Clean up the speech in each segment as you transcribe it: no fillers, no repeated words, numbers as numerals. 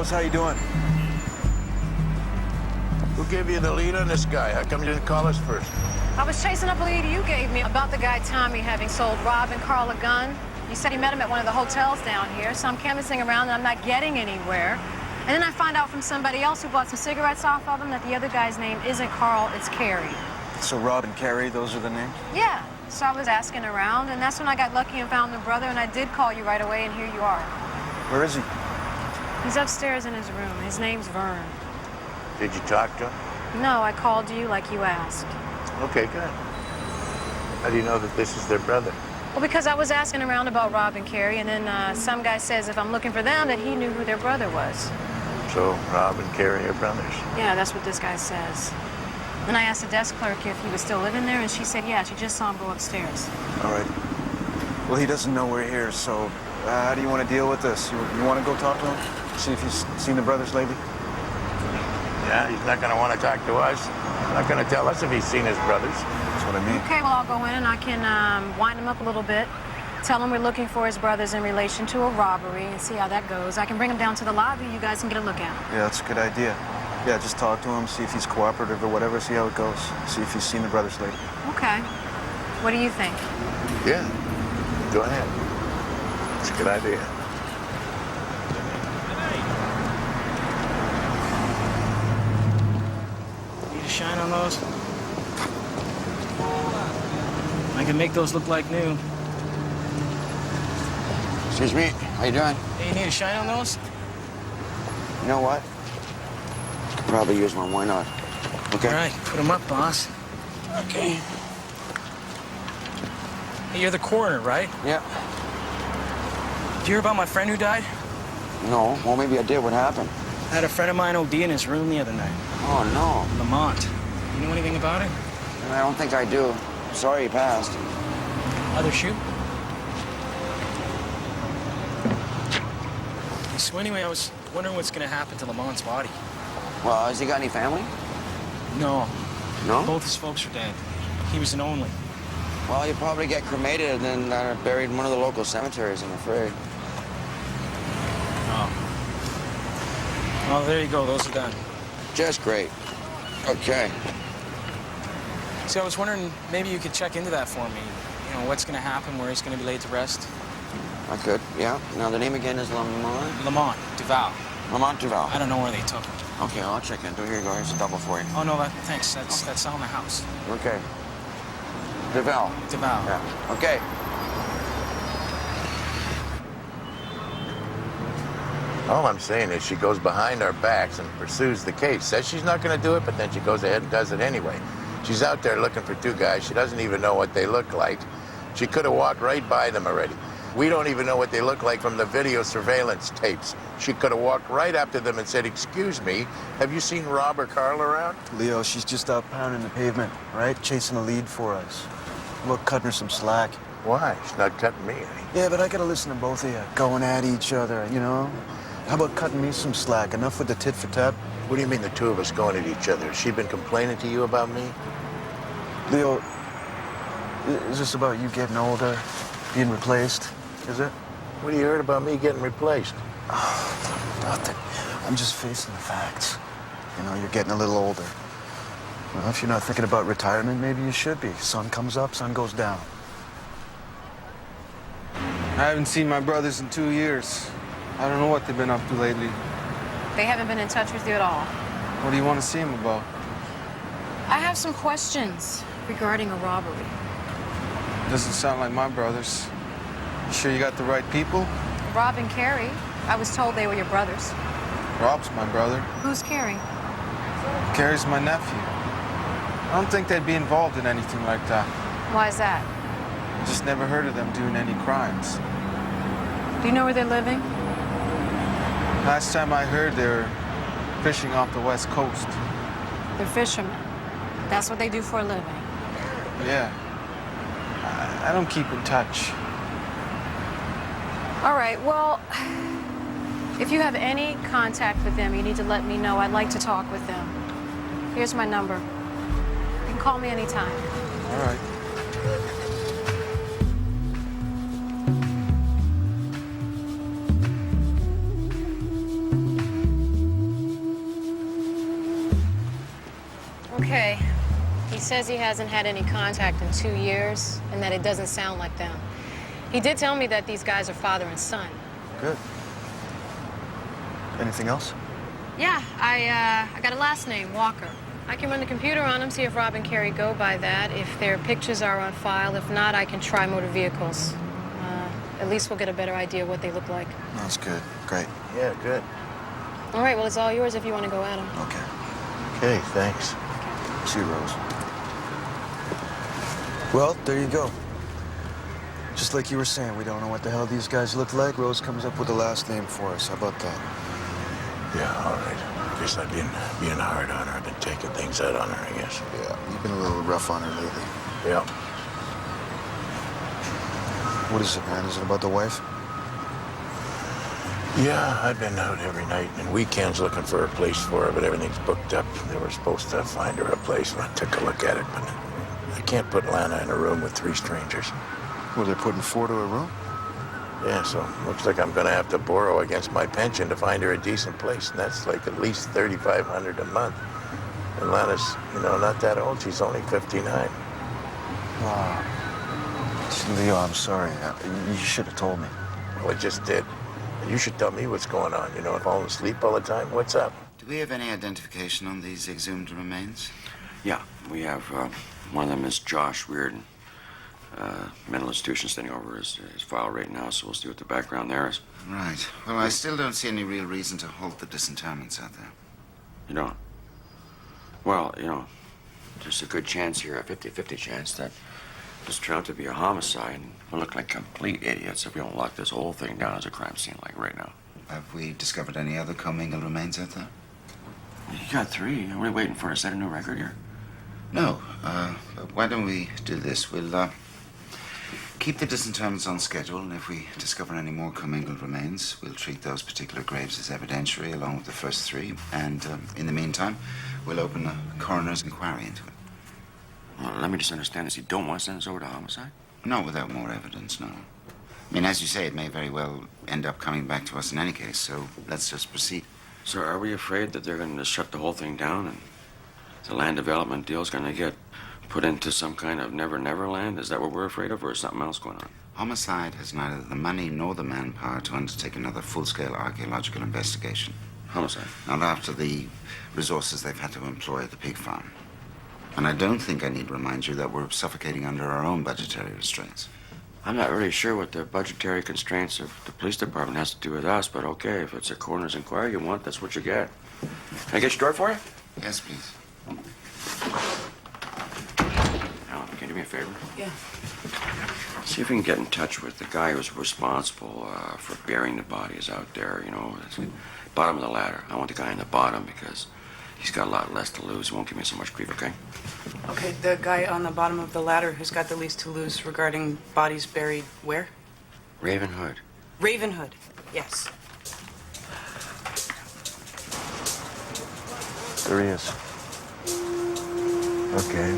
Leos, how you doing? Who gave you the lead on this guy? How come you didn't call us first? I was chasing up a lead you gave me about the guy Tommy having sold Rob and Carl a gun. You said he met him at one of the hotels down here, so I'm canvassing around and I'm not getting anywhere. And then I find out from somebody else who bought some cigarettes off of him that the other guy's name isn't Carl, it's Carrie. So Rob and Carrie, those are the names? Yeah, so I was asking around, and that's when I got lucky and found the brother, and I did call you right away, and here you are. Where is he? He's upstairs in his room. His name's Vern. Did you talk to him? No, I called you like you asked. Okay, good. How do you know that this is their brother? Well, because I was asking around about Rob and Carrie, and then some guy says if I'm looking for them, that he knew who their brother was. So Rob and Carrie are brothers? Yeah, that's what this guy says. Then I asked the desk clerk if he was still living there, and she said, yeah, she just saw him go upstairs. All right. Well, he doesn't know we're here, so how do you want to deal with this? You want to go talk to him? See if he's seen the brothers lately? Yeah, he's not going to want to talk to us. He's not going to tell us if he's seen his brothers. That's what I mean. Okay, well, I'll go in and I can wind him up a little bit. Tell him we're looking for his brothers in relation to a robbery and see how that goes. I can bring him down to the lobby. You guys can get a look at him. Yeah, that's a good idea. Yeah, just talk to him, see if he's cooperative or whatever, see how it goes. See if he's seen the brothers lately. Okay. What do you think? Yeah, go ahead. It's a good idea. Need a shine on those? I can make those look like new. Excuse me, how you doing? Hey, you need a shine on those? You know what? Could probably use one, why not? Okay? All right, put them up, boss. Okay. Hey, you're the coroner, right? Yeah. Did you hear about my friend who died? No, well, maybe I did. What happened? I had a friend of mine OD in his room the other night. Oh, no. Lamont. You know anything about it? I don't think I do. Sorry he passed. Other shoe? So anyway, I was wondering what's gonna happen to Lamont's body. Well, has he got any family? No. No? Both his folks are dead. He was an only. Well, he'll probably get cremated and then buried in one of the local cemeteries, I'm afraid. Oh. Well, there you go. Those are done. Just great. Okay. See, I was wondering, maybe you could check into that for me. You know, what's gonna happen, where he's gonna be laid to rest. I could, yeah. Now, the name again is Lamont? Lamont Duval. Lamont Duval. I don't know where they took him. Okay, I'll check into it. Here you go. Here's a double for you. Oh, no, thanks. That's on the house. Okay. Duval. Duval. Yeah. Okay. All I'm saying is she goes behind our backs and pursues the case. Says she's not going to do it, but then she goes ahead and does it anyway. She's out there looking for two guys. She doesn't even know what they look like. She could have walked right by them already. We don't even know what they look like from the video surveillance tapes. She could have walked right up to them and said, "Excuse me, have you seen Rob or Carl around?" Leo, she's just out pounding the pavement, right? Chasing a lead for us. How about cutting her some slack? Why? She's not cutting me any. Yeah, but I gotta listen to both of you going at each other, you know? How about cutting me some slack? Enough with the tit for tat? What do you mean the two of us going at each other? Has she been complaining to you about me? Leo, is this about you getting older, being replaced? Is it? What have you heard about me getting replaced? Oh, nothing. I'm just facing the facts. You know, you're getting a little older. Well, if you're not thinking about retirement, maybe you should be. Sun comes up, sun goes down. I haven't seen my brothers in 2 years. I don't know what they've been up to lately. They haven't been in touch with you at all. What do you want to see them about? I have some questions regarding a robbery. Doesn't sound like my brothers. You sure you got the right people? Rob and Carrie. I was told they were your brothers. Rob's my brother. Who's Carrie? Carrie's my nephew. I don't think they'd be involved in anything like that. Why is that? Just never heard of them doing any crimes. Do you know where they're living? Last time I heard, they were fishing off the West Coast. They're fishermen. That's what they do for a living. Yeah. I don't keep in touch. All right, well, if you have any contact with them, you need to let me know. I'd like to talk with them. Here's my number. You can call me anytime. All right. Okay. He says he hasn't had any contact in 2 years and that it doesn't sound like them. He did tell me that these guys are father and son. Good. Anything else? Yeah, I got a last name, Walker. I can run the computer on them, see if Rob and Carrie go by that, if their pictures are on file. If not, I can try motor vehicles. At least we'll get a better idea of what they look like. That's good. Great. Yeah, good. All right, well, it's all yours if you want to go at them. Okay. Okay, thanks. See you, Rose. Well, there you go. Just like you were saying, we don't know what the hell these guys look like. Rose comes up with a last name for us. How about that? Yeah, all right. Guess I've been being hard on her. I've been taking things out on her, I guess. Yeah, you've been a little rough on her lately. Yeah. What is it, man? Is it about the wife? Yeah, I've been out every night and weekends looking for a place for her, but everything's booked up. They were supposed to find her a place, and I took a look at it, but I can't put Lana in a room with 3 strangers. Well, they're putting 4 to a room? Yeah, so looks like I'm gonna have to borrow against my pension to find her a decent place, and that's like at least $3,500 a month. And Lana's, not that old. She's only 59. Wow. Leo, I'm sorry. You should have told me. Well, I just did. You should tell me what's going on. Falling asleep all the time. What's up? Do we have any identification on these exhumed remains? Yeah, we have one of them is Josh Reardon. Mental institution standing over his file right now, so we'll see what the background there is. Right. Well, I still don't see any real reason to halt the disinterments out there. You don't? Well, there's a good chance here, a 50-50 chance that this turned out to be a homicide, and we'll look like complete idiots if we don't lock this whole thing down as a crime scene like right now. Have we discovered any other commingled remains out there? You got 3. Are we waiting for to set a new record here? No. But why don't we do this? We'll keep the disinterments on schedule, and if we discover any more commingled remains, we'll treat those particular graves as evidentiary along with the first 3. And in the meantime, we'll open a coroner's inquiry into it. Well, let me just understand this. You don't want to send us over to homicide? No, without more evidence, no. I mean, as you say, it may very well end up coming back to us in any case, so let's just proceed. So are we afraid that they're going to shut the whole thing down and the land development deal's going to get put into some kind of never-never land? Is that what we're afraid of, or is something else going on? Homicide has neither the money nor the manpower to undertake another full-scale archaeological investigation. Homicide? Not after the resources they've had to employ at the pig farm. And I don't think I need to remind you that we're suffocating under our own budgetary restraints. I'm not really sure what the budgetary constraints of the police department has to do with us, but okay, if it's a coroner's inquiry you want, that's what you get. Can I get your door for you? Yes, please. Alan, can you do me a favor? Yeah. See if we can get in touch with the guy who's responsible for burying the bodies out there, it's the bottom of the ladder. I want the guy in the bottom because he's got a lot less to lose. He won't give me so much grief, okay? Okay, the guy on the bottom of the ladder who's got the least to lose regarding bodies buried where? Raven Hood. Raven Hood, yes. There he is. Okay.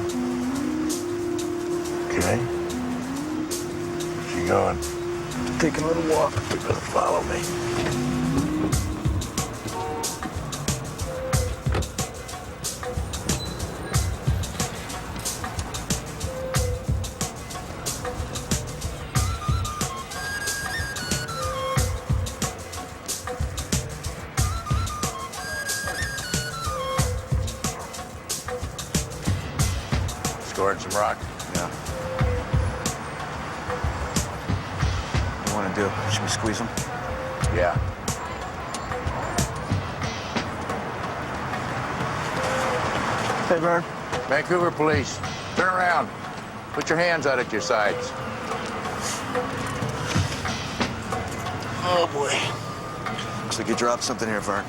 Okay. Where's she going? Taking a little walk. You're gonna follow me. Scoring some rock. Yeah. What do you want to do? Should we squeeze him? Yeah. Hey, Vern. Vancouver police, turn around. Put your hands out at your sides. Oh, boy. Looks like you dropped something here, Vern.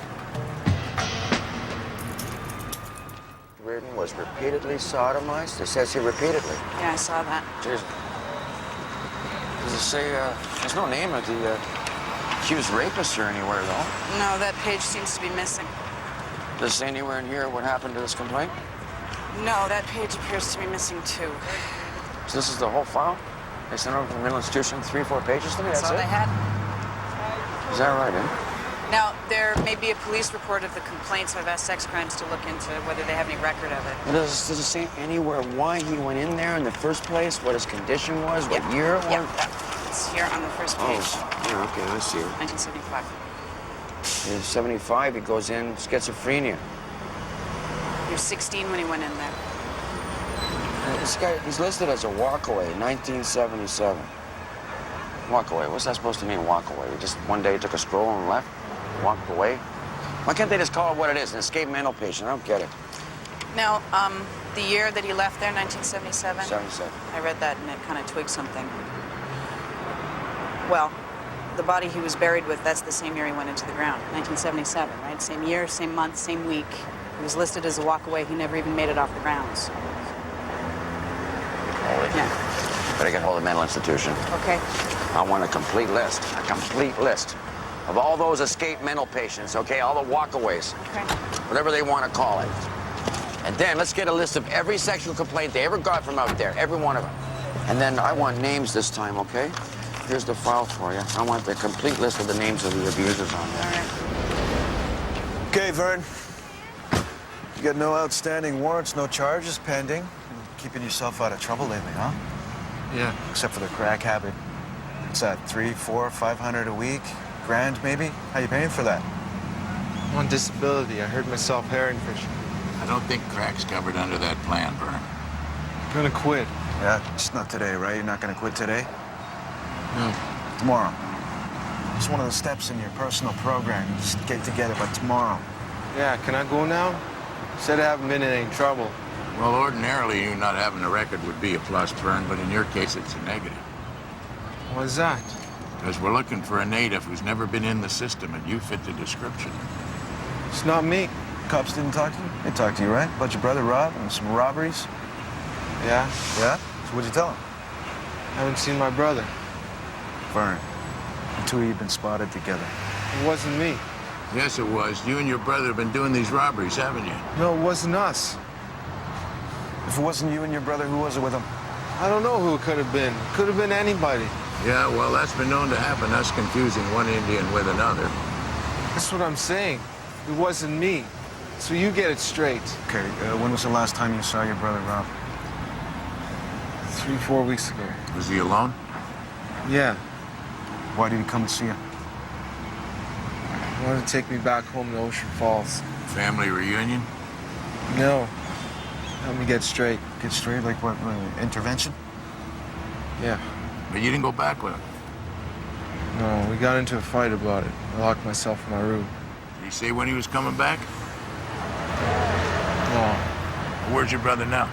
Reardon was repeatedly sodomized? It says here repeatedly. Yeah, I saw that. Cheers. Does it say, there's no name of the accused rapist or anywhere, though? No, that page seems to be missing. Does it say anywhere in here what happened to this complaint? No, that page appears to be missing too. So this is the whole file? They sent over from the mental institution 3 or 4 pages to me? That's all it? they had. Is that right, eh? Now, there may be a police report of the complaint, so I've asked sex crimes to look into whether they have any record of it. Does it say anywhere why he went in there in the first place? What his condition was? What year it was? Yeah. It's here on the first page. Oh, yeah, okay, I see it. 1975. In 75, he goes in schizophrenia. He was 16 when he went in there. This guy, he's listed as a walkaway, 1977. Walkaway, what's that supposed to mean, walkaway? He just one day took a stroll and left? Walked away? Why can't they just call it what it is, an escaped mental patient? I don't get it. Now, the year that he left there, 1977? 77. I read that and it kind of twigged something. Well, the body he was buried with, that's the same year he went into the ground, 1977, right? Same year, same month, same week. He was listed as a walkaway. He never even made it off the grounds. Holy. Yeah. Better get hold of the mental institution. Okay. I want a complete list of all those escaped mental patients, okay? All the walkaways, Okay. whatever they want to call it. And then let's get a list of every sexual complaint they ever got from out there, every one of them. And then I want names this time, okay? Here's the file for you. I want the complete list of the names of the abusers on there. All right. Okay, Vern. You got no outstanding warrants, no charges pending. Keeping yourself out of trouble lately, huh? Yeah. Except for the crack habit. What's that, 300, 400, 500 a week? Grand, maybe? How you paying for that? I'm on disability. I hurt myself herring fishing. I don't think crack's covered under that plan, Vern. I'm gonna quit. Yeah, just not today, right? You're not gonna quit today? No. Tomorrow. It's one of the steps in your personal program. You just get together, but tomorrow. Yeah, can I go now? Said I haven't been in any trouble. Well, ordinarily, you not having a record would be a plus, Vern, but in your case, it's a negative. What's that? Because we're looking for a native who's never been in the system, and you fit the description. It's not me. Cops didn't talk to you? They talked to you, right? About your brother Rob and some robberies? Yeah? Yeah? So what'd you tell him? I haven't seen my brother. Vern, the two of you have been spotted together. It wasn't me. Yes, it was. You and your brother have been doing these robberies, haven't you? No, it wasn't us. If it wasn't you and your brother, who was it with him? I don't know who it could have been. Could have been anybody. Yeah, well, that's been known to happen, us confusing one Indian with another. That's what I'm saying. It wasn't me. So you get it straight. Okay, when was the last time you saw your brother Rob? 3, 4 weeks ago. Was he alone? Yeah. Why did he come and see you? He wanted to take me back home to Ocean Falls. Family reunion? No. Help me get straight. Get straight, like what, intervention? Yeah. But you didn't go back with him. No, we got into a fight about it. I locked myself in my room. Did he say when he was coming back? No. Where's your brother now?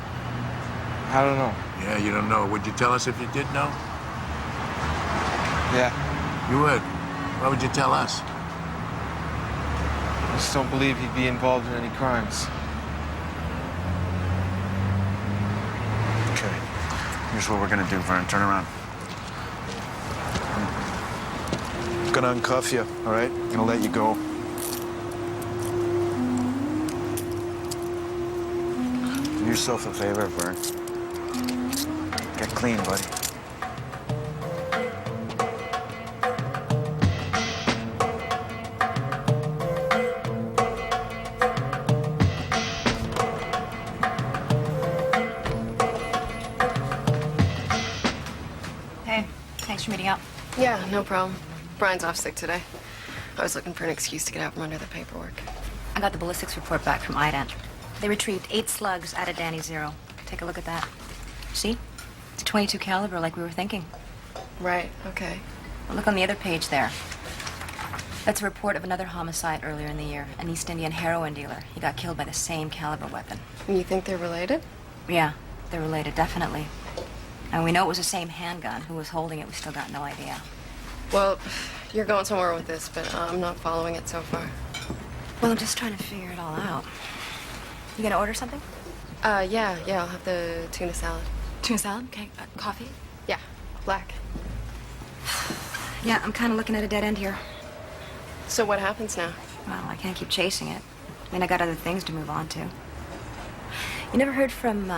I don't know. Yeah, you don't know. Would you tell us if you did know? Yeah. You would. Why would you tell us? I just don't believe he'd be involved in any crimes. Okay. Here's what we're gonna do, Vern. Turn around. I'm gonna uncuff you, all right? I'm gonna let you go. Do yourself a favor, Vern. Get clean, buddy. Hey, thanks for meeting up. Yeah, no problem. Brian's off sick today. I was looking for an excuse to get out from under the paperwork. I got the ballistics report back from IDANT. They retrieved 8 slugs out of Danny Zero. Take a look at that. See? It's a .22 caliber like we were thinking. Right, okay. Well, look on the other page there. That's a report of another homicide earlier in the year. An East Indian heroin dealer. He got killed by the same caliber weapon. You think they're related? Yeah, they're related, definitely. And we know it was the same handgun. Who was holding it, we still got no idea. Well, you're going somewhere with this, but I'm not following it so far. Well, I'm just trying to figure it all out. You gonna order something? Yeah, I'll have the tuna salad. Tuna salad? Okay. Coffee? Yeah, black. Yeah, I'm kind of looking at a dead end here. So what happens now? Well, I can't keep chasing it. I mean, I got other things to move on to. You never heard from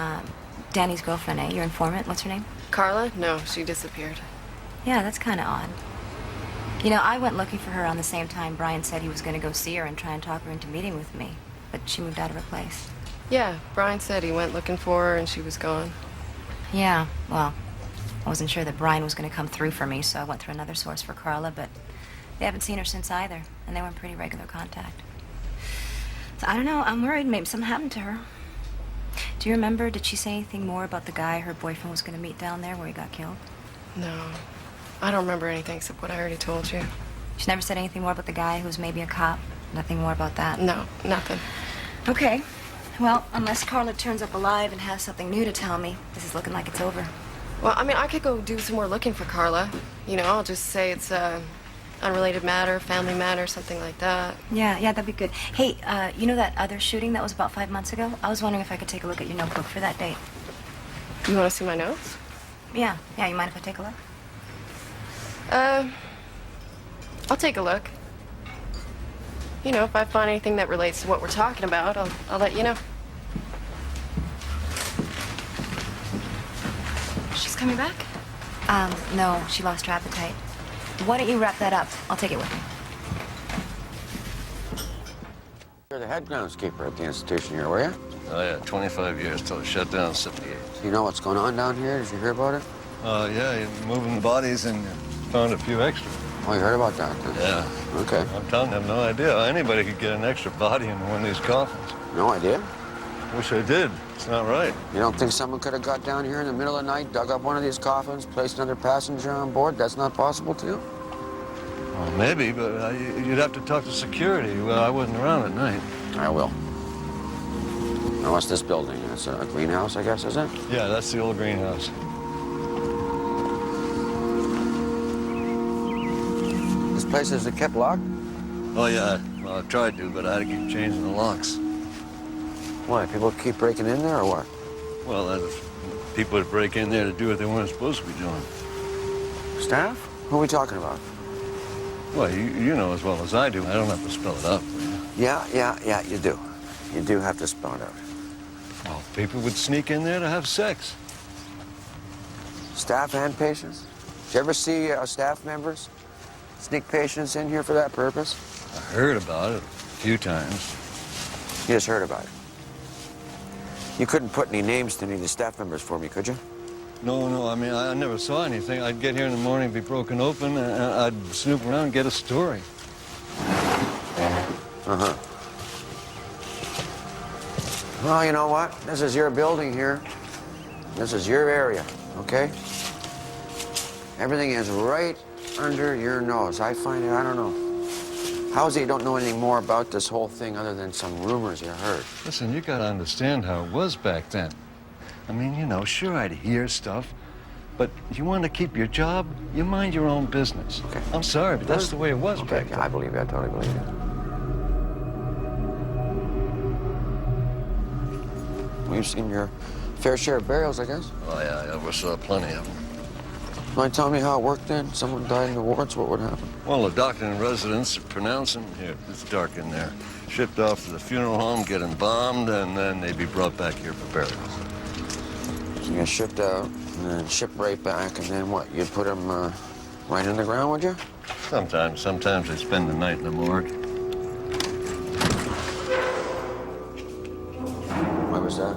Danny's girlfriend, eh? Your informant? What's her name? Carla? No, she disappeared. Yeah, that's kind of odd. You know, I went looking for her on the same time Brian said he was going to go see her and try and talk her into meeting with me. But she moved out of her place. Yeah, Brian said he went looking for her and she was gone. Yeah, well, I wasn't sure that Brian was going to come through for me, so I went through another source for Carla, but they haven't seen her since either, and they were in pretty regular contact. So I don't know, I'm worried maybe something happened to her. Do you remember, did she say anything more about the guy her boyfriend was going to meet down there where he got killed? No, I don't remember anything except what I already told you. She never said anything more about the guy who was maybe a cop? Nothing more about that? No, nothing. Okay. Well, unless Carla turns up alive and has something new to tell me, this is looking like it's over. Well, I mean, I could go do some more looking for Carla. You know, I'll just say it's unrelated matter, family matter, something like that. Yeah, that'd be good. Hey, you know that other shooting that was about 5 months ago? I was wondering if I could take a look at your notebook for that date. You want to see my notes? Yeah, you mind if I take a look? I'll take a look. You know, if I find anything that relates to what we're talking about, I'll let you know. She's coming back? No, she lost her appetite. Why don't you wrap that up? I'll take it with me. You're the head groundskeeper at the institution here, were you? Oh, yeah, 25 years till it shut down in 78. You know what's going on down here? Did you hear about it? Yeah, you're moving bodies and found a few extra. Oh, you heard about that, then? Yeah. Okay. I'm telling you, I have no idea. Anybody could get an extra body in one of these coffins. No idea? Wish I did. It's not right. You don't think someone could have got down here in the middle of the night, dug up one of these coffins, placed another passenger on board? That's not possible to you? Well, maybe, but you'd have to talk to security. Well, I wasn't around at night. I will. Now, what's this building? It's a greenhouse, I guess, is it? Yeah, that's the old greenhouse. This place is kept locked? Oh, yeah. Well, I tried to, but I had to keep changing the locks. Why? People keep breaking in there, or what? Well, people would break in there to do what they weren't supposed to be doing. Staff? Who are we talking about? Well, you know as well as I do. I don't have to spell it out for you. Yeah, you do. You do have to spell it out. Well, people would sneak in there to have sex. Staff and patients? Did you ever see staff members sneak patients in here for that purpose? I heard about it a few times. You just heard about it. You couldn't put any names to any of the staff members for me, could you? No, I mean, I never saw anything. I'd get here in the morning, be broken open, and I'd snoop around and get a story. Uh-huh. Well, you know what? This is your building here. This is your area, okay? Everything is right under your nose. I find it, I don't know. How is it you don't know anything more about this whole thing other than some rumors you heard? Listen, you gotta understand how it was back then. I mean, you know, sure, I'd hear stuff, but you want to keep your job, you mind your own business. Okay. I'm sorry, but that's the way it was back then. I believe you. I totally believe you. We've seen your fair share of burials, I guess. Oh, yeah, we saw plenty of them. Mind telling me how it worked then? Someone died in the wards, what would happen? Well, the doctor and residents pronounce them. Here, it's dark in there. Shipped off to the funeral home, get embalmed, and then they'd be brought back here for burial. So you get shipped out, and then shipped right back, and then what? You'd put them right in the ground, would you? Sometimes they spend the night in the morgue. Why was that?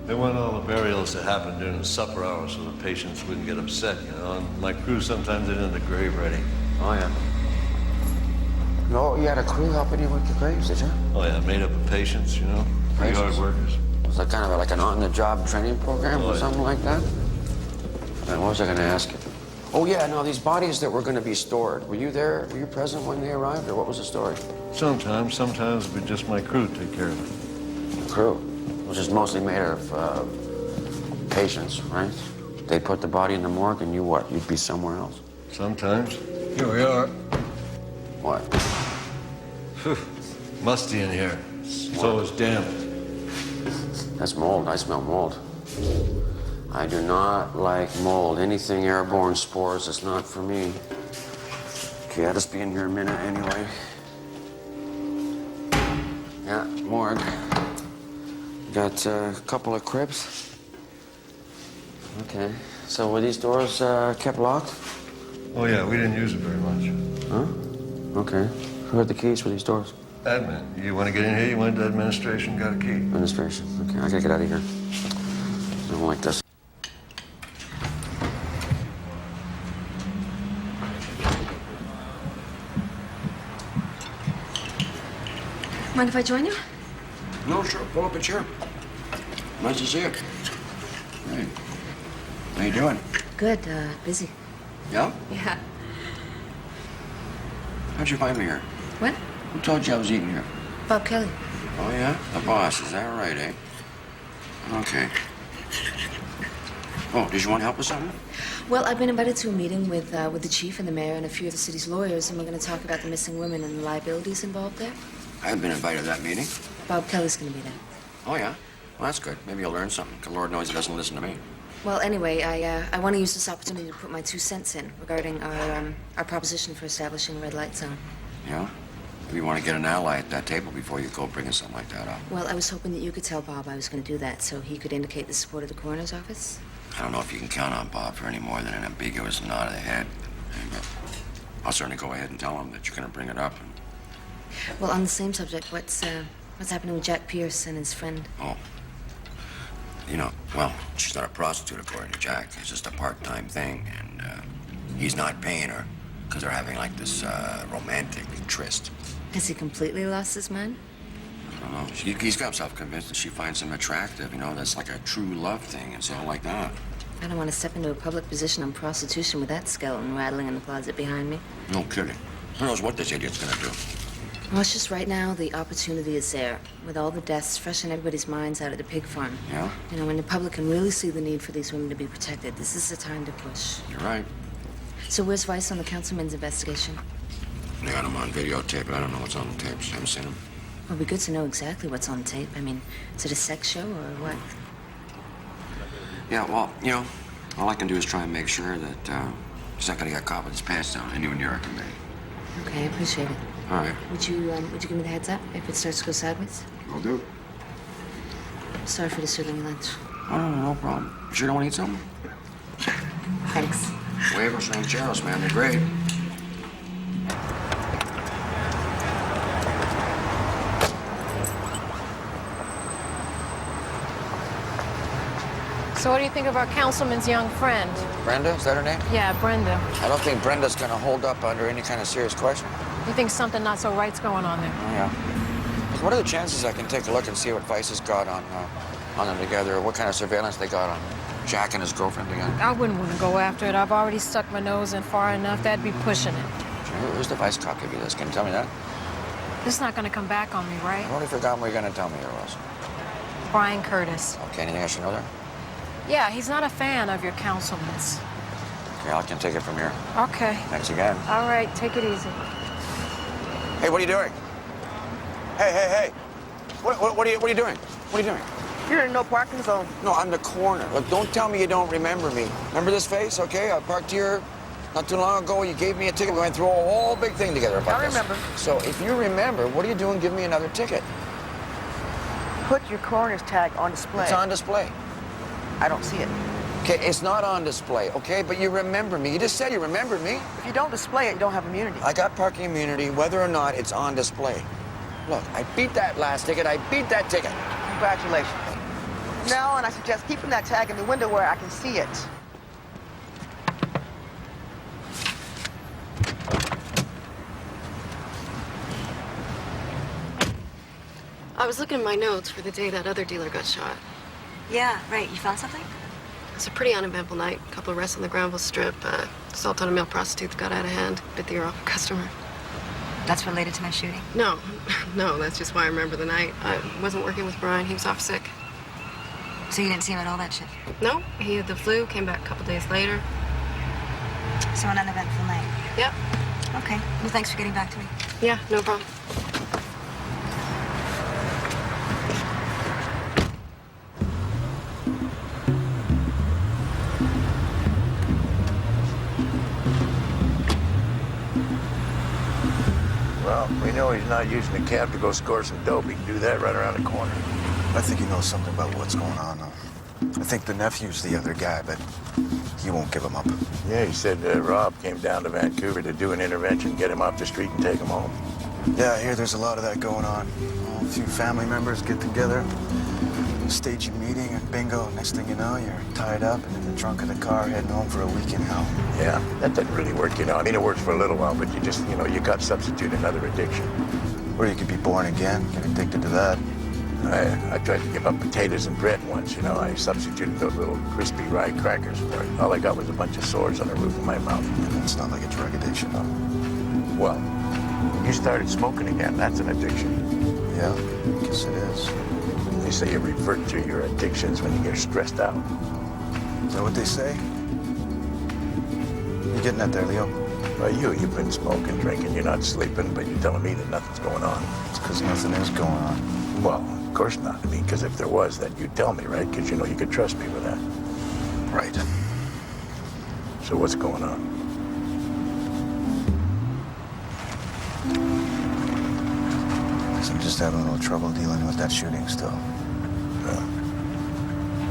They want all the burials to happen during the supper hour so the patients wouldn't get upset, you know. And my crew sometimes did in the grave ready. Oh, yeah. No, you had a crew helping you with the graves, did you? Oh, yeah, made up of patients, you know. Pretty hard workers. Was that kind of like an on-the-job training program or something like that? And what was I going to ask you? Oh, yeah, no, these bodies that were going to be stored, were you there? Were you present when they arrived, or what was the story? Sometimes it would just my crew take care of it. The crew? Which is mostly made of patients, right? They put the body in the morgue, and you what? You'd be somewhere else? Sometimes. Here we are. What? Whew. Musty in here. It's always damp. That's mold. I smell mold. I do not like mold. Anything airborne spores is not for me. Okay, I'll just be in here a minute anyway. Yeah, morgue. Got a couple of cribs. Okay. So were these doors kept locked? Oh, yeah, we didn't use it very much. Huh? Okay. Who had the keys for these doors? Admin. You want to get in here? You went to administration, got a key. Administration. Okay, I gotta get out of here. I don't like this. Mind if I join you? No, sure. Pull up a chair. Nice to see you. Hey. How you doing? Good, busy. Yeah? Yeah. How'd you find me here? What? Who told you I was eating here? Bob Kelly. Oh, yeah? The boss. Is that right, eh? Okay. Oh, did you want help with something? Well, I've been invited to a meeting with the chief and the mayor and a few of the city's lawyers, and we're going to talk about the missing women and the liabilities involved there. I haven't been invited to that meeting. Bob Kelly's going to be there. Oh, yeah? Well, that's good. Maybe you'll learn something, 'cause Lord knows he doesn't listen to me. Well, anyway, I want to use this opportunity to put my 2 cents in regarding our proposition for establishing a red light zone. Yeah? Maybe you want to get an ally at that table before you go bringing something like that up. Well, I was hoping that you could tell Bob I was going to do that so he could indicate the support of the coroner's office. I don't know if you can count on Bob for any more than an ambiguous nod of the head. But I'll certainly go ahead and tell him that you're going to bring it up. Well, on the same subject, what's happening with Jack Pierce and his friend? Oh. You know, well, she's not a prostitute, according to Jack. It's just a part-time thing, and he's not paying her because they're having, like, this romantic tryst. Has he completely lost his mind? I don't know. He's got himself convinced that she finds him attractive. You know, that's like a true love thing and something like that. I don't want to step into a public position on prostitution with that skeleton rattling in the closet behind me. No kidding. Who knows what this idiot's gonna do? Well, it's just right now, the opportunity is there. With all the deaths fresh in everybody's minds out at the pig farm. Yeah? You know, when the public can really see the need for these women to be protected, this is the time to push. You're right. So where's Vice on the councilman's investigation? They got him on videotape, but I don't know what's on the tapes. Haven't seen him. Well, it'd be good to know exactly what's on tape. I mean, is it a sex show or what? Yeah, well, you know, all I can do is try and make sure that he's not gonna get caught with his pants down anywhere near our committee. Okay, I appreciate it. All right. Would you give me the heads up if it starts to go sideways? Will do. Sorry for disturbing your lunch. Oh, no problem. You sure don't want to eat something? Thanks. Huevos rancheros, man. They're great. So what do you think of our councilman's young friend? Brenda, is that her name? Yeah, Brenda. I don't think Brenda's gonna hold up under any kind of serious question. You think something not so right's going on there? Oh, yeah. Look, what are the chances I can take a look and see what Vice has got on them together, or what kind of surveillance they got on Jack and his girlfriend together? I wouldn't want to go after it. I've already stuck my nose in far enough. That'd be pushing it. Who's the Vice cop give you this? Can you tell me that? This is not going to come back on me, right? I've already forgotten what you're gonna tell me here, Ross. Brian Curtis. Okay, anything I should know there? Yeah, he's not a fan of your councilman's. Okay, I can take it from here. Okay. Thanks again. All right, take it easy. Hey, what are you doing? Hey. What are you doing? What are you doing? You're in no parking zone. No, I'm the coroner. Look, don't tell me you don't remember me. Remember this face, okay? I parked here not too long ago. You gave me a ticket. We went through a whole big thing together about I this. remember. So if you remember, what are you doing giving me another ticket? Put your coroner's tag on display. It's on display. I don't see it. Okay, it's not on display, okay? But you remember me. You just said you remembered me. If you don't display it, you don't have immunity. I got parking immunity, whether or not it's on display. Look, I beat that last ticket. I beat that ticket. Congratulations. Now, and I suggest keeping that tag in the window where I can see it. I was looking at my notes for the day that other dealer got shot. Yeah, right. You found something? It was a pretty uneventful night. A couple of arrests on the Granville Strip. Assault on a male prostitute that got out of hand. Bit the ear off a customer. That's related to my shooting? No, that's just why I remember the night. I wasn't working with Brian. He was off sick. So you didn't see him at all that shift? No, he had the flu, came back a couple days later. So an uneventful night? Yep. Okay. Well, thanks for getting back to me. Yeah, no problem. Well, we know he's not using the cab to go score some dope. He can do that right around the corner. I think he knows something about what's going on, though. I think the nephew's the other guy, but You won't give him up. Yeah, he said Rob came down to Vancouver to do an intervention, get him off the street and take him home. Yeah, I hear there's a lot of that going on. A few family members get together, stage a meeting, and bingo, next thing you know, you're tied up and in the trunk of the car heading home for a week in hell. Yeah, that doesn't really work, you know. I mean, it works for a little while, but you just, you know, you got to substitute another addiction. Or you could be born again, get addicted to that. I tried to give up potatoes and bread once, you know. I substituted those little crispy rye crackers for it. All I got was a bunch of sores on the roof of my mouth. And it's not like a drug addiction, though. Well, you started smoking again. That's an addiction. Yeah, I guess it is. They say you revert to your addictions when you get stressed out. Is that what they say? You getting at there, Leo? Well, you've been smoking, drinking, you're not sleeping, but you're telling me that nothing's going on. It's because nothing is going on. Well, of course not. I mean, because if there was, then you'd tell me, right? Because you know you could trust me with that. Right. So what's going on? I'm just having a little trouble dealing with that shooting still.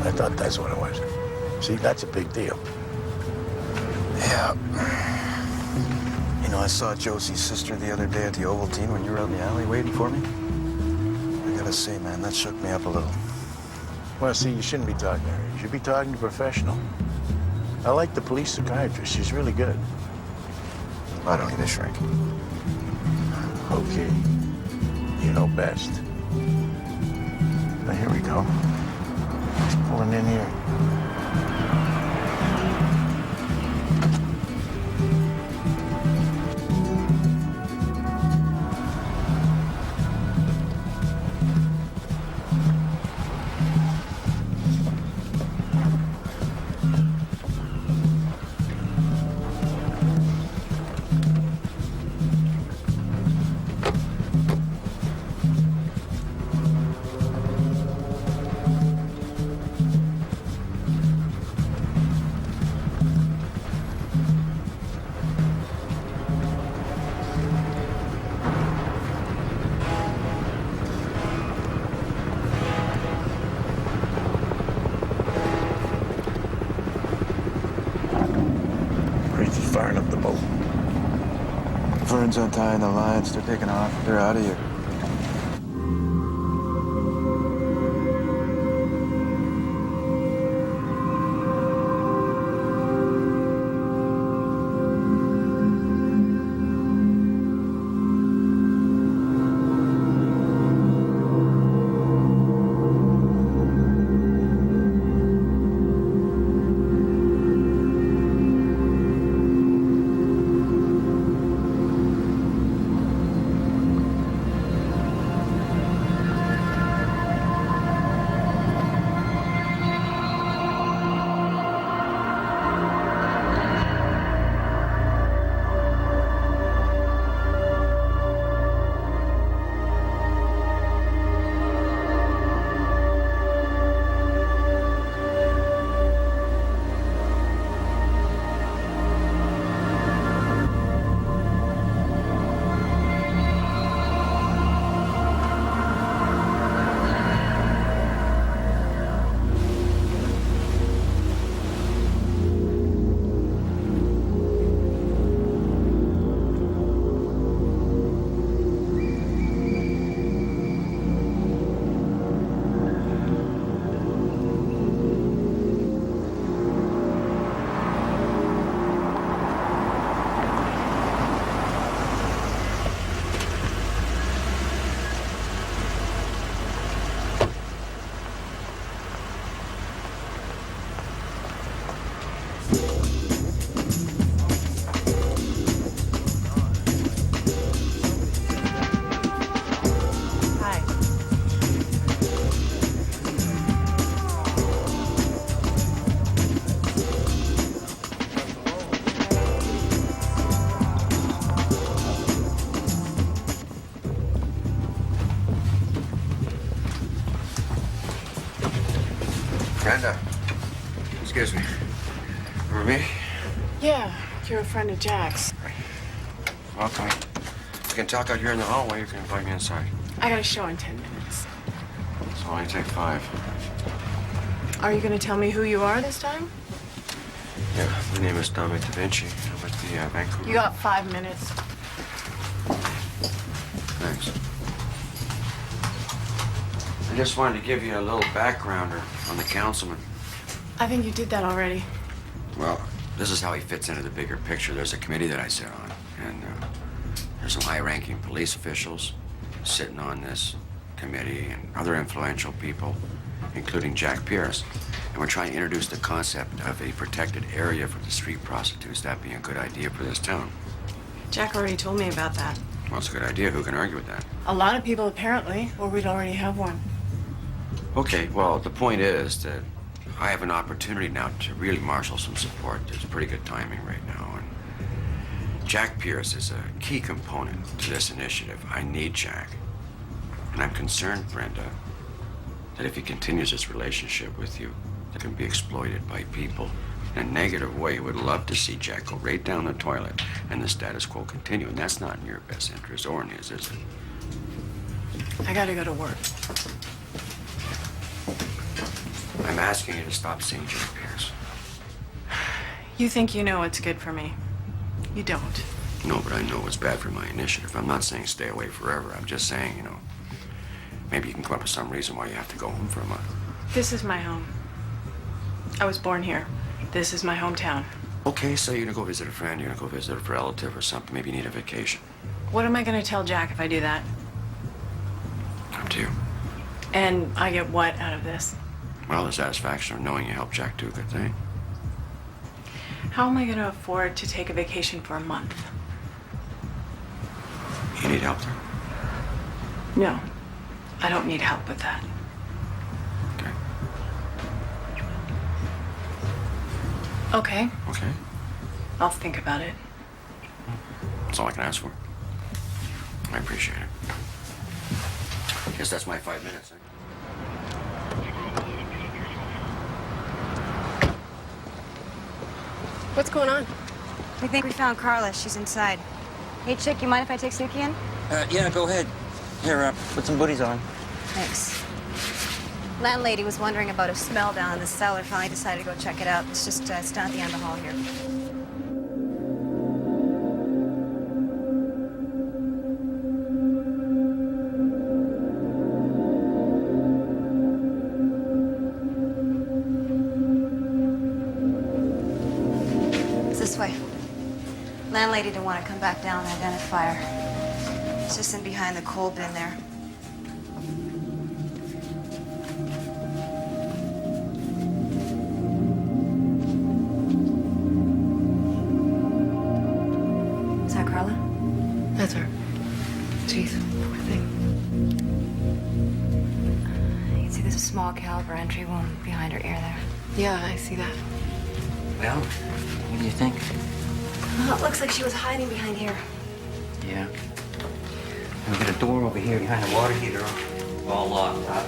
I thought that's what it was. See, that's a big deal. Yeah. You know, I saw Josie's sister the other day at the Ovaltine when you were out in the alley waiting for me. I gotta say, man, that shook me up a little. Well, see, you shouldn't be talking to her. You should be talking to a professional. I like the police psychiatrist. She's really good. I don't need a shrink. Okay. You know best. Now, here we go. He's pulling in here. Firing up the boat. Vern's untying the lines. They're taking off. They're out of here. Brenda, excuse me. Remember me? Yeah, you're a friend of Jack's. Well, come on. You can talk out here in the hallway. You can invite me inside. I got a show in 10 minutes. So only take 5. Are you going to tell me who you are this time? Yeah, my name is Dominic Da Vinci. I'm with the Vancouver. You got 5 minutes. Thanks. I just wanted to give you a little backgrounder on the councilman. I think you did that already. Well, this is how he fits into the bigger picture. There's a committee that I sit on, and there's some high-ranking police officials sitting on this committee and other influential people, including Jack Pierce. And we're trying to introduce the concept of a protected area for the street prostitutes. That'd be a good idea for this town. Jack already told me about that. Well, it's a good idea. Who can argue with that? A lot of people, apparently, or we'd already have one. Okay, well, the point is that I have an opportunity now to really marshal some support. There's pretty good timing right now. And Jack Pierce is a key component to this initiative. I need Jack. And I'm concerned, Brenda, that if he continues this relationship with you, it can be exploited by people in a negative way who would love to see Jack go right down the toilet and the status quo continue. And that's not in your best interest or in his, is it? I gotta go to work. I'm asking you to stop seeing Jack Pierce. You think you know what's good for me. You don't. No, but I know what's bad for my initiative. I'm not saying stay away forever. I'm just saying, you know, maybe you can come up with some reason why you have to go home for a month. This is my home. I was born here. This is my hometown. Okay, so you're gonna go visit a friend, you're gonna go visit a relative or something. Maybe you need a vacation. What am I gonna tell Jack if I do that? Up to you. And I get what out of this? Well, the satisfaction of knowing you helped Jack do a good thing. How am I gonna afford to take a vacation for a month? You need help there? No, I don't need help with that. Okay. Okay, Okay. I'll think about it. That's all I can ask for. I appreciate it. Guess that's my 5 minutes. What's going on? We think we found Carla. She's inside. Hey, Chick, you mind if I take Suki in? Yeah, go ahead. Here, put some booties on. Thanks. Landlady was wondering about a smell down in the cellar. Finally decided to go check it out. It's just, it's down at the end of the hall here. It's this way. Landlady didn't want to come back down and identify her. It's just in behind the coal bin there. Is that Carla? That's her. Jeez, poor thing. You can see there's a small caliber entry wound behind her ear there. Yeah, I see that. Well, what do you think? Well, it looks like she was hiding behind here. Yeah. And we got a door over here behind the water heater, all locked up.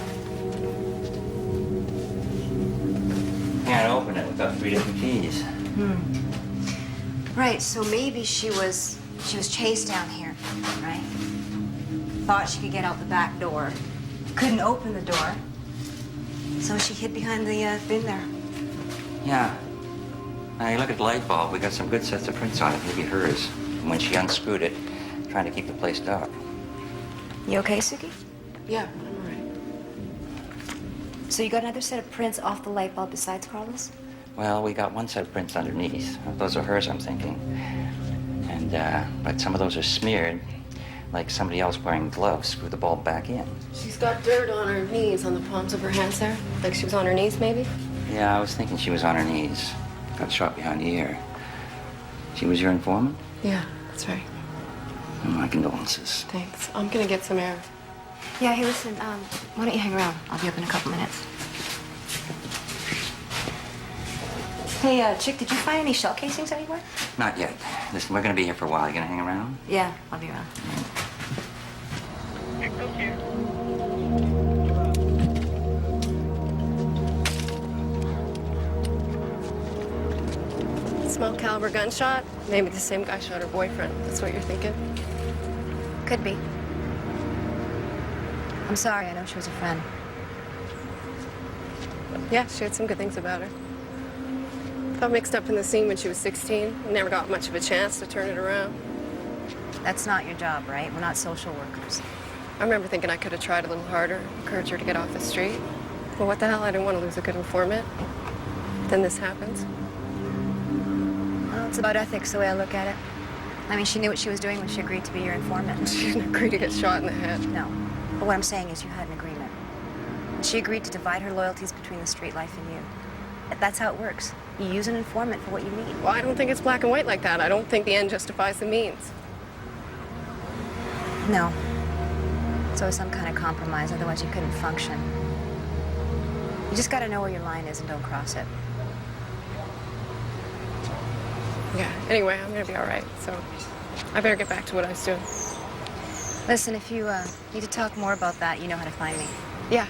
Can't open it. We've got 3 different keys. Right, so maybe she was chased down here, right? Thought she could get out the back door. Couldn't open the door. So she hid behind the bin there. Yeah. Now, you look at the light bulb. We got some good sets of prints on it, maybe hers. And when she unscrewed it, trying to keep the place dark. You okay, Suki? Yeah, I'm all right. So you got another set of prints off the light bulb besides Carla's? Well, we got one set of prints underneath. Those are hers, I'm thinking. And, but some of those are smeared, like somebody else wearing gloves screwed the bulb back in. She's got dirt on her knees, on the palms of her hands there. Like she was on her knees, maybe? Yeah, I was thinking she was on her knees. Got shot behind the ear. She was your informant? Yeah, that's right. My condolences. Thanks. I'm gonna get some air. Yeah, hey, listen, why don't you hang around? I'll be up in a couple minutes. Hey, Chick, did you find any shell casings anywhere? Not yet. Listen, we're gonna be here for a while. You gonna hang around? Yeah, I'll be around. Small caliber gunshot? Maybe the same guy shot her boyfriend. That's what you're thinking? Could be. I'm sorry, I know she was a friend. Yeah, she had some good things about her. Got mixed up in the scene when she was 16. Never got much of a chance to turn it around. That's not your job, right? We're not social workers. I remember thinking I could have tried a little harder, encourage her to get off the street. Well, what the hell? I didn't want to lose a good informant. Then this happens. Well, it's about ethics, the way I look at it. I mean, she knew what she was doing when she agreed to be your informant. She didn't agree to get shot in the head. No. But what I'm saying is you had an agreement. And she agreed to divide her loyalties between the street life and you. That's how it works. You use an informant for what you need. Well, I don't think it's black and white like that. I don't think the end justifies the means. No. It's always some kind of compromise, otherwise you couldn't function. You just gotta know where your line is and don't cross it. Yeah, anyway, I'm gonna be all right, so I better get back to what I was doing. Listen, if you need to talk more about that, you know how to find me. Yeah.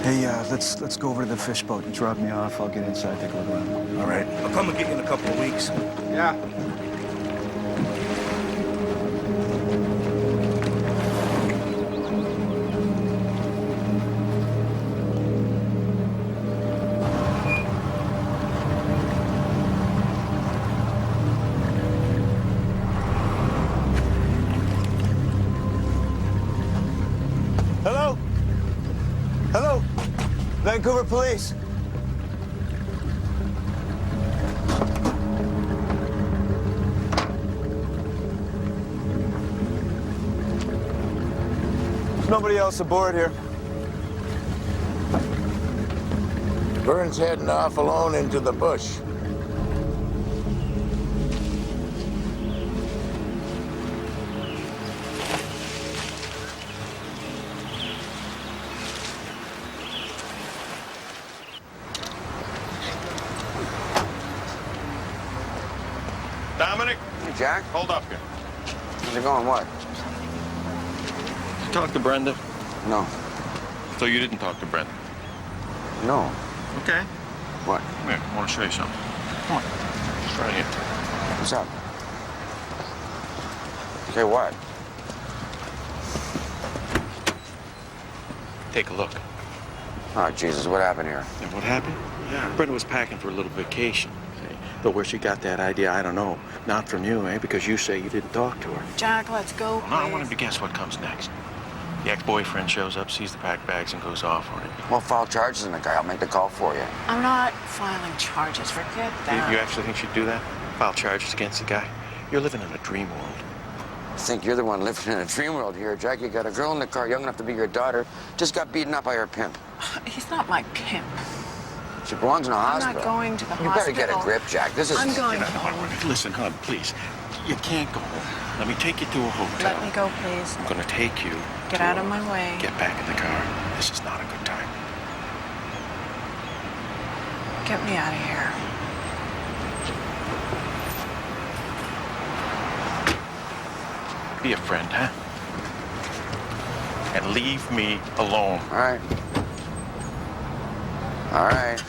Hey, let's go over to the fish boat and drop me off. I'll get inside, take a look around. All right. I'll come and get you in a couple of weeks. Yeah. Hello? Hello? Vancouver Police. There's nobody else aboard here. Vern's heading off alone into the bush. Dominic? Hey, Jack. Hold up here. How's it going? What? Talk to Brenda? No. So you didn't talk to Brenda? No. Okay. What? Come here. I want to show you something. Come on. It's right here. What's up? Okay, what? Take a look. Oh, Jesus, what happened here? And what happened? Yeah. Brenda was packing for a little vacation. See? But where she got that idea, I don't know. Not from you, eh? Because you say you didn't talk to her. Jack, let's go, Well, now I want him to guess what comes next. The ex-boyfriend shows up, sees the packed bags, and goes off on it. Well, file charges on the guy. I'll make the call for you. I'm not filing charges. Forget that. You actually think she'd do that? File charges against the guy? You're living in a dream world. I think you're the one living in a dream world here, Jack. You got a girl in the car young enough to be your daughter, just got beaten up by her pimp. He's not my pimp. She belongs in a I'm hospital. not going to the You better get a hospital. grip, Jack. This is... I'm going No, home. listen, hon, please. You can't go home. Let me take you to a hotel. Let me go, please. I'm gonna take you. Get to out a- of my way. Get back in the car. This is not a good time. Get me out of here. Be a friend, huh? And leave me alone. All right. All right.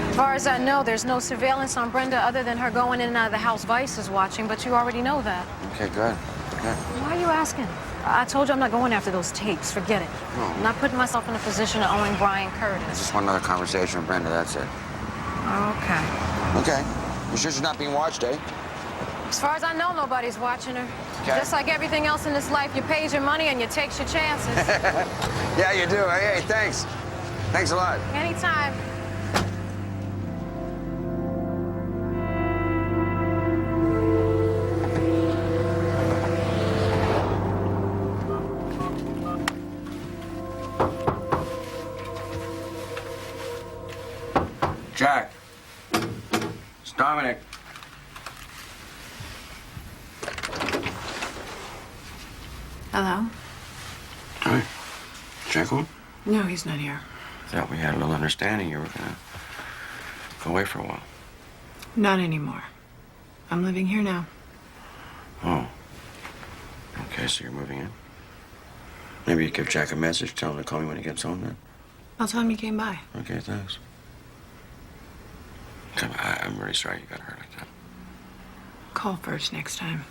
As far as I know, there's no surveillance on Brenda other than her going in and out of the house Vice is watching, but you already know that. Okay, good. Good. Why are you asking? I told you I'm not going after those tapes. Forget it. No. I'm not putting myself in a position of owing Brian Curtis. Just one other conversation with Brenda, that's it. Okay. Okay. You sure she's not being watched, eh? As far as I know, nobody's watching her. Okay. Just like everything else in this life, you pays your money and you takes your chances. Yeah, you do. Hey, thanks. Thanks a lot. Anytime. Jack. It's Dominic. Hello? Hi. Jack home? No, he's not here. Thought we had a little understanding you were gonna go away for a while. Not anymore. I'm living here now. Oh. Okay, so you're moving in? Maybe you give Jack a message, tell him to call me when he gets home then. I'll tell him you came by. Okay, thanks. I'm really sorry you got hurt like that. Call first next time.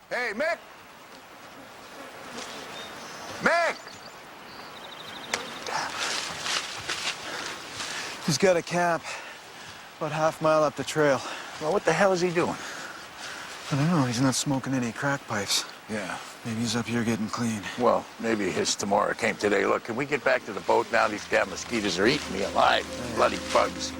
Hey, Mick! Mick! He's got a camp about half-mile up the trail. Well, what the hell is he doing? I don't know. He's not smoking any crack pipes. Yeah. Maybe he's up here getting clean. Well, maybe his tomorrow came today. Look, can we get back to the boat now? These damn mosquitoes are eating me alive. Bloody bugs.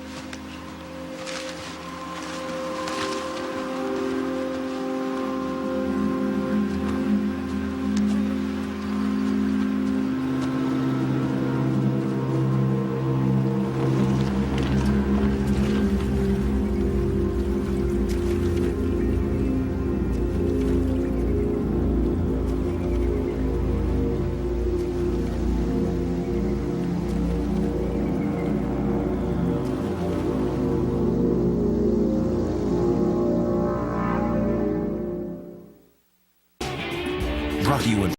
Brought to you in